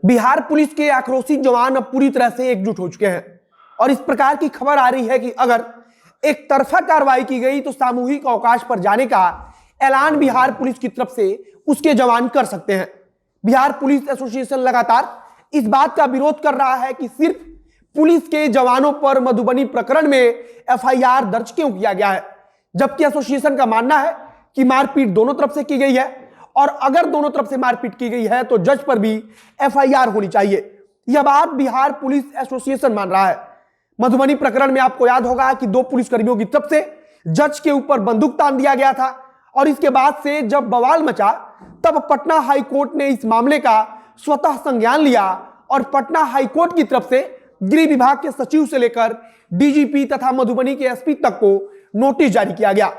Bihar police के आक्रोशित जवान अब पूरी तरह से एकजुट हो चुके हैं और इस प्रकार की खबर आ रही है कि अगर एक तरफा कार्रवाई की गई तो सामूहिक अवकाश पर जाने का ऐलान बिहार पुलिस की तरफ से उसके जवान कर सकते हैं। बिहार पुलिस एसोसिएशन लगातार इस बात का विरोध कर रहा है कि सिर्फ पुलिस के जवानों पर मधुबनी प्रकरण में एफआईआर दर्ज क्यों किया गया है, जबकि एसोसिएशन का मानना है कि मारपीट दोनों तरफ से की गई है और अगर दोनों तरफ से मारपीट की गई है तो जज पर भी एफआईआर होनी चाहिए। यह बात बिहार पुलिस एसोसिएशन मान रहा है। मधुबनी प्रकरण में आपको याद होगा कि 2 पुलिसकर्मियों की तरफ से जज के ऊपर बंदूक तान दिया गया था और इसके बाद से जब बवाल मचा तब पटना हाई कोर्ट ने इस मामले का स्वतः संज्ञान लिया और पटना हाई कोर्ट की तरफ से गृह विभाग के सचिव से लेकर डीजीपी तथा मधुबनी के एसपी तक को नोटिस जारी किया गया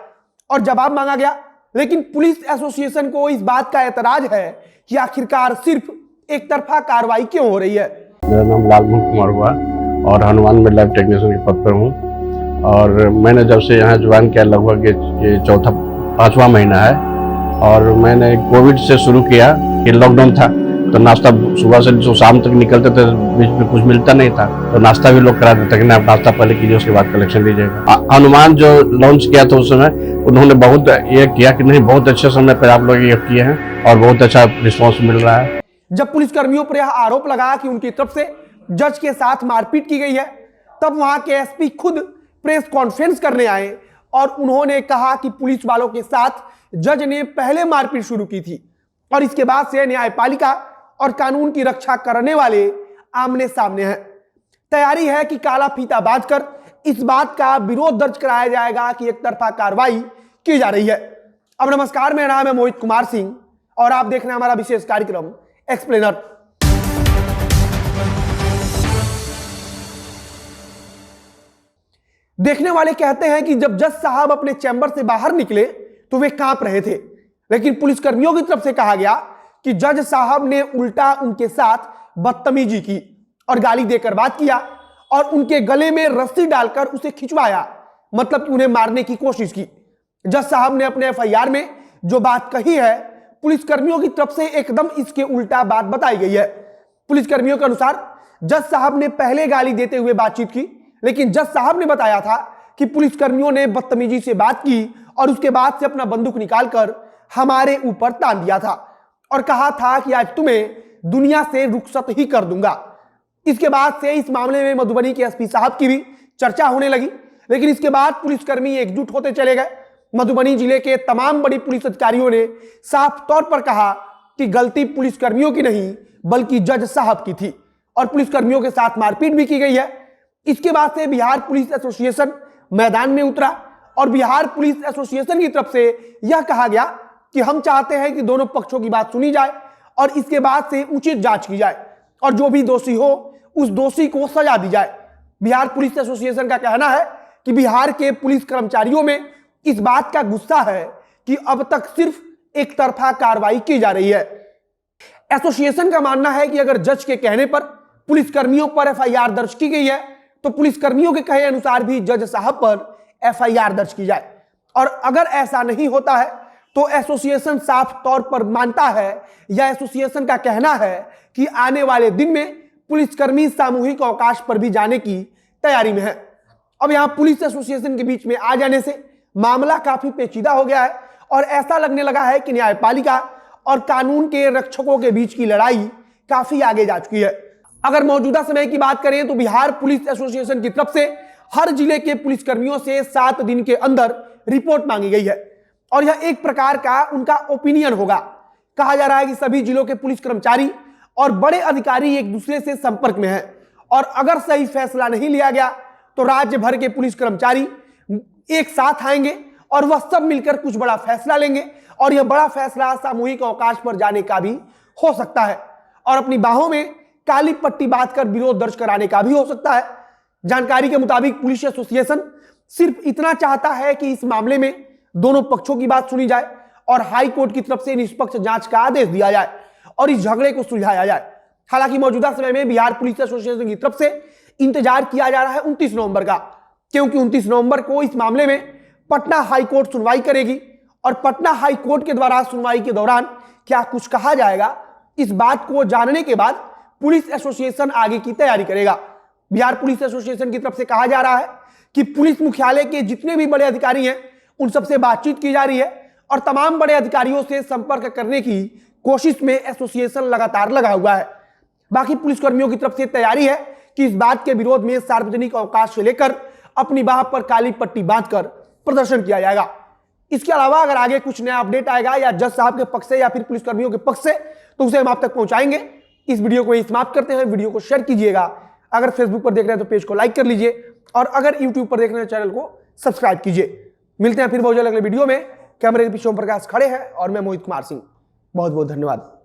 और जवाब मांगा गया। लेकिन पुलिस एसोसिएशन को इस बात का एतराज है कि आखिरकार सिर्फ एक तरफा कार्रवाई क्यों हो रही है। मेरा नाम लालमोहन कुमार हुआ और हनुमान में लैब टेक्नीशियन के पद पर हूँ और मैंने जब से यहाँ ज्वाइन किया लगभग ये 5वां महीना है और मैंने कोविड से शुरू किया कि लॉकडाउन था तो नाश्ता सुबह से जो शाम तक निकलते थे बीच में कुछ मिलता नहीं था तो नाश्ता भी लोग करा देते कि आप नाश्ता पहले कीजिए उसके बाद कलेक्शन लीजिएगा। हनुमान जो लॉन्च किया था उस समय उन्होंने बहुत ये किया कि नहीं बहुत अच्छे समय पर आप लोग ये किए हैं और बहुत अच्छा रिस्पॉन्स मिल रहा है। जब पुलिसकर्मियों पर यह आरोप लगा कि उनकी तरफ से जज के साथ मारपीट की गई है तब वहां के एसपी खुद प्रेस कॉन्फ्रेंस करने आए और उन्होंने कहा कि पुलिस वालों के साथ जज ने पहले मारपीट शुरू की थी और इसके बाद से न्यायपालिका और कानून की रक्षा करने वाले आमने सामने हैं। तैयारी है कि काला फीता बांधकर इस बात का विरोध दर्ज कराया जाएगा कि एक तरफा कार्रवाई की जा रही है। अब नमस्कार, मेरा नाम है मोहित कुमार सिंह और आप देख रहे हैं हमारा विशेष कार्यक्रम एक्सप्लेनर। देखने वाले कहते हैं कि जब जज साहब अपने चैम्बर से बाहर निकले तो वे कांप रहे थे, लेकिन पुलिसकर्मियों की तरफ से कहा गया कि जज साहब ने उल्टा उनके साथ बदतमीजी की और गाली देकर बात किया और उनके गले में रस्सी डालकर उसे खिंचवाया, मतलब कि उन्हें मारने की कोशिश की। जज साहब ने अपने एफआईआर में जो बात कही है पुलिसकर्मियों की तरफ से एकदम इसके उल्टा बात बताई गई है। पुलिसकर्मियों के अनुसार जज साहब ने पहले गाली देते हुए बातचीत की, लेकिन जज साहब ने बताया था कि पुलिसकर्मियों ने बदतमीजी से बात की और उसके बाद से अपना बंदूक निकालकर हमारे ऊपर तान दिया था और कहा था कि आज तुम्हें दुनिया से रुखसत ही कर दूंगा। इसके बाद से इस मामले में मधुबनी के एसपी साहब की भी चर्चा होने लगी, लेकिन इसके बाद पुलिसकर्मी एकजुट होते चले गए। मधुबनी जिले के तमाम बड़ी पुलिस अधिकारियों ने साफ तौर पर कहा कि गलती पुलिसकर्मियों की नहीं बल्कि जज साहब की थी और पुलिसकर्मियों के साथ मारपीट भी की गई है। इसके बाद से बिहार पुलिस एसोसिएशन मैदान में उतरा और बिहार पुलिस एसोसिएशन की तरफ से यह कहा गया कि हम चाहते हैं कि दोनों पक्षों की बात सुनी जाए और इसके बाद से उचित जांच की जाए और जो भी दोषी हो उस दोषी को सजा दी जाए। बिहार पुलिस एसोसिएशन का कहना है कि बिहार के पुलिस कर्मचारियों में इस बात का गुस्सा है कि अब तक सिर्फ एक तरफा कार्रवाई की जा रही है। एसोसिएशन का मानना है कि अगर जज के कहने पर पुलिसकर्मियों पर एफआईआर दर्ज की गई है तो पुलिसकर्मियों के कहे अनुसार भी जज साहब पर एफआईआर दर्ज की जाए और अगर ऐसा नहीं होता है तो एसोसिएशन साफ तौर पर मानता है या एसोसिएशन का कहना है कि आने वाले दिन में पुलिसकर्मी सामूहिक अवकाश पर भी जाने की तैयारी में है। अब यहां पुलिस एसोसिएशन के बीच में आ जाने से मामला काफी पेचीदा हो गया है और ऐसा लगने लगा है कि न्यायपालिका और कानून के रक्षकों के बीच की लड़ाई काफी आगे जा चुकी है। अगर मौजूदा समय की बात करें तो बिहार पुलिस एसोसिएशन की तरफ से हर जिले के पुलिसकर्मियों से 7 दिन के अंदर रिपोर्ट मांगी गई है और यह एक प्रकार का उनका ओपिनियन होगा। कहा जा रहा है कि सभी जिलों के पुलिस कर्मचारी और बड़े अधिकारी एक दूसरे से संपर्क में हैं और अगर सही फैसला नहीं लिया गया तो राज्य भर के पुलिस कर्मचारी एक साथ आएंगे और वह सब मिलकर कुछ बड़ा फैसला लेंगे और यह बड़ा फैसला सामूहिक अवकाश पर जाने का भी हो सकता है और अपनी बाहों में काली पट्टी बांधकर विरोध दर्ज कराने का भी हो सकता है। जानकारी के मुताबिक पुलिस एसोसिएशन सिर्फ इतना चाहता है कि इस मामले में दोनों पक्षों की बात सुनी जाए और हाई कोर्ट की तरफ से निष्पक्ष जांच का आदेश दिया जाए और इस झगड़े को सुलझाया जाए। हालांकि मौजूदा समय में बिहार पुलिस एसोसिएशन की तरफ से इंतजार किया जा रहा है 29 नवंबर का, क्योंकि 29 नवंबर को इस मामले में पटना हाई कोर्ट सुनवाई करेगी और पटना हाई कोर्ट के द्वारा सुनवाई के दौरान क्या कुछ कहा जाएगा, इस बात को जानने के बाद पुलिस एसोसिएशन आगे की तैयारी करेगा। बिहार पुलिस एसोसिएशन की तरफ से कहा जा रहा है कि पुलिस मुख्यालय के जितने भी बड़े अधिकारी हैं उन सबसे बातचीत की जा रही है और तमाम बड़े अधिकारियों से संपर्क करने की कोशिश में एसोसिएशन लगातार लगा हुआ है। बाकी पुलिसकर्मियों की तरफ से तैयारी है कि इस बात के विरोध में सार्वजनिक अवकाश से लेकर अपनी बाह पर काली पट्टी बांधकर प्रदर्शन किया जाएगा। इसके अलावा अगर आगे कुछ नया अपडेट आएगा या जज साहब के पक्ष से या फिर पुलिसकर्मियों के पक्ष से तो उसे हम आप तक पहुंचाएंगे। इस वीडियो को यहीं समाप्त करते हैं। वीडियो को शेयर कीजिएगा। अगर फेसबुक पर देख रहे हैं तो पेज को लाइक कर लीजिए और अगर यूट्यूब पर देख रहे हैं चैनल को सब्सक्राइब कीजिए। मिलते हैं फिर बहुत जल्द अगले वीडियो में। कैमरे के पीछे ओम प्रकाश खड़े हैं और मैं मोहित कुमार सिंह। बहुत बहुत धन्यवाद।